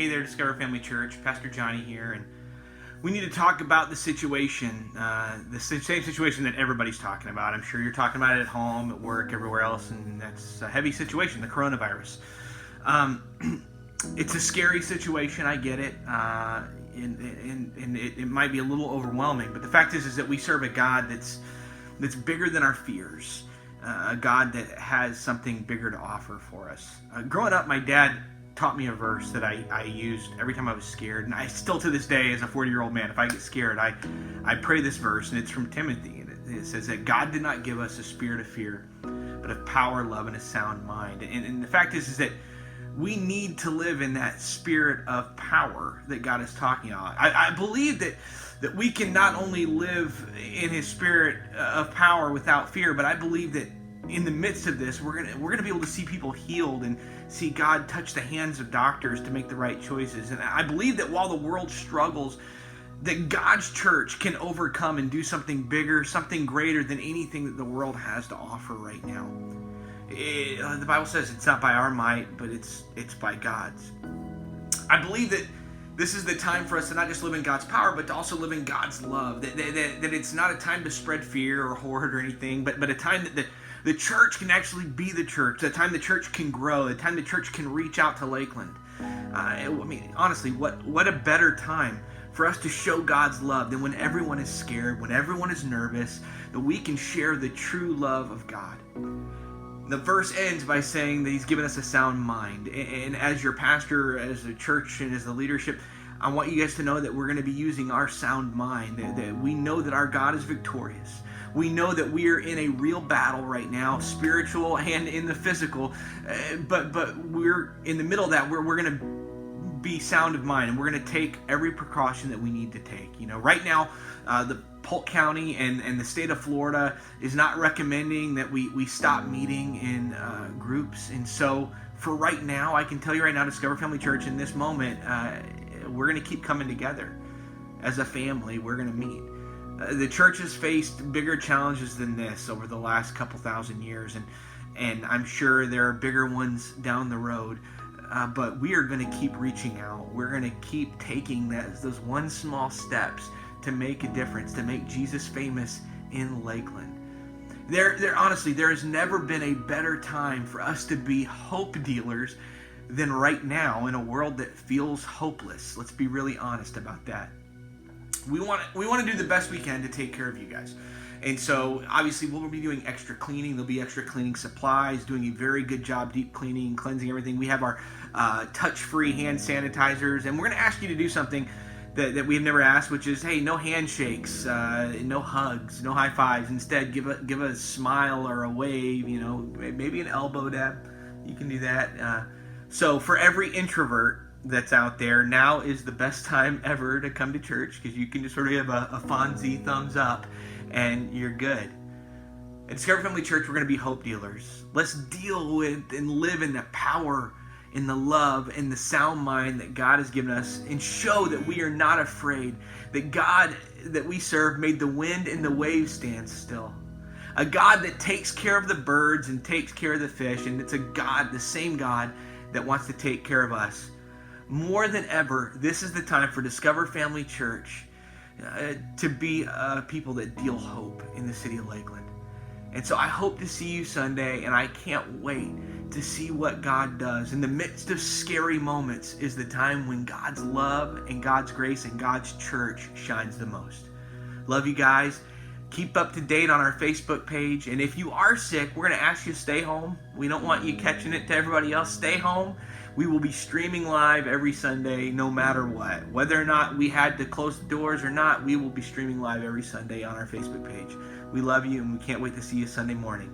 Hey there, Discover Family Church. Pastor Johnny here, and we need to talk about the situation, the same situation that everybody's talking about. I'm sure you're talking about it at home, at work, everywhere else, and that's a heavy situation, the coronavirus. It's a scary situation, I get it, and it might be a little overwhelming, but the fact is that we serve a God that's bigger than our fears, a God that has something bigger to offer for us. Growing up, my dad taught me a verse that I used every time I was scared, and I still to this day, as a 40-year-old man, if I get scared, I pray this verse, and it's from Timothy, and it says that God did not give us a spirit of fear, but of power, love, and a sound mind. And the fact is that we need to live in that spirit of power that God is talking about. I believe that we can not only live in His spirit of power without fear, but I believe that in the midst of this, we're gonna be able to see people healed and see God touch the hands of doctors to make the right choices. And I believe that while the world struggles, that God's church can overcome and do something bigger, something greater than anything that the world has to offer right now. The Bible says it's not by our might, but it's by God's. I believe that this is the time for us to not just live in God's power, but to also live in God's love. That it's not a time to spread fear or hoard or anything, but a time that the church can actually be the church, the time the church can grow, the time the church can reach out to Lakeland. I mean, honestly, what a better time for us to show God's love than when everyone is scared, when everyone is nervous, that we can share the true love of God. The verse ends by saying that He's given us a sound mind. And as your pastor, as a church, and as the leadership, I want you guys to know that we're going to be using our sound mind, that we know that our God is victorious. We know that we are in a real battle right now, spiritual and in the physical, but we're in the middle of that. We're going to be sound of mind, and we're going to take every precaution that we need to take. You know, right now, the Polk County and the state of Florida is not recommending that we stop meeting in groups. And so for right now, I can tell you right now, Discover Family Church, in this moment, we're going to keep coming together as a family. We're going to meet. The church has faced bigger challenges than this over the last couple thousand years, and I'm sure there are bigger ones down the road. But we are going to keep reaching out. We're going to keep taking those one small steps to make a difference, to make Jesus famous in Lakeland. Honestly, there has never been a better time for us to be hope dealers than right now in a world that feels hopeless. Let's be really honest about that. We want to do the best we can to take care of you guys. And so, obviously, we'll be doing extra cleaning. There'll be extra cleaning supplies, doing a very good job deep cleaning, cleansing everything. We have our touch-free hand sanitizers, and we're going to ask you to do something that we've never asked, which is, hey, no handshakes, no hugs, no high fives. Instead, give a smile or a wave, maybe an elbow dab. You can do that. So for every introvert that's out there, now is the best time ever to come to church, because you can just sort of give a Fonzie thumbs up and you're good. At Discover Family Church, we're going to be hope dealers. Let's deal with and live in the power, in the love, and the sound mind that God has given us, and show that we are not afraid, that God that we serve made the wind and the waves stand still. A God that takes care of the birds and takes care of the fish, and it's a God, the same God, that wants to take care of us. More than ever, this is the time for Discover Family Church to be people that deal hope in the city of Lakeland. And so I hope to see you Sunday, and I can't wait to see what God does. In the midst of scary moments is the time when God's love and God's grace and God's church shines the most. Love you guys. Keep up to date on our Facebook page. And if you are sick, we're going to ask you to stay home. We don't want you catching it to everybody else. Stay home. We will be streaming live every Sunday, no matter what. Whether or not we had to close the doors or not, we will be streaming live every Sunday on our Facebook page. We love you, and we can't wait to see you Sunday morning.